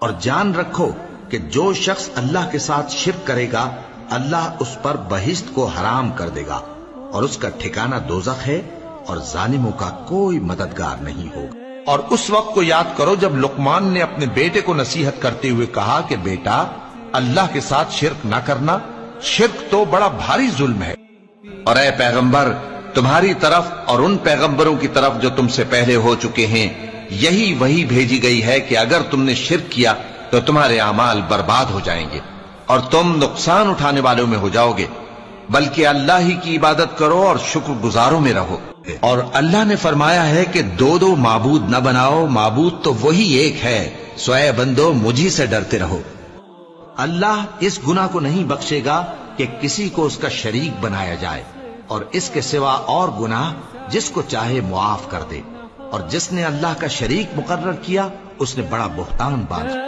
اور جان رکھو کہ جو شخص اللہ کے ساتھ شرک کرے گا اللہ اس پر بہشت کو حرام کر دے گا اور اس کا ٹھکانہ دوزخ ہے اور ظالموں کا کوئی مددگار نہیں ہوگا۔ اور اس وقت کو یاد کرو جب لقمان نے اپنے بیٹے کو نصیحت کرتے ہوئے کہا کہ بیٹا اللہ کے ساتھ شرک نہ کرنا، شرک تو بڑا بھاری ظلم ہے، اور اے پیغمبر تمہاری طرف اور ان پیغمبروں کی طرف جو تم سے پہلے ہو چکے ہیں یہی وہی بھیجی گئی ہے کہ اگر تم نے شرک کیا تو تمہارے اعمال برباد ہو جائیں گے اور تم نقصان اٹھانے والوں میں ہو جاؤ گے، بلکہ اللہ ہی کی عبادت کرو اور شکر گزاروں میں رہو۔ اور اللہ نے فرمایا ہے کہ دو معبود نہ بناؤ، معبود تو وہی ایک ہے، سو اے بندو مجھی سے ڈرتے رہو۔ اللہ اس گناہ کو نہیں بخشے گا کہ کسی کو اس کا شریک بنایا جائے، اور اس کے سوا اور گناہ جس کو چاہے معاف کر دے، اور جس نے اللہ کا شریک مقرر کیا اس نے بڑا بہتان باندھا۔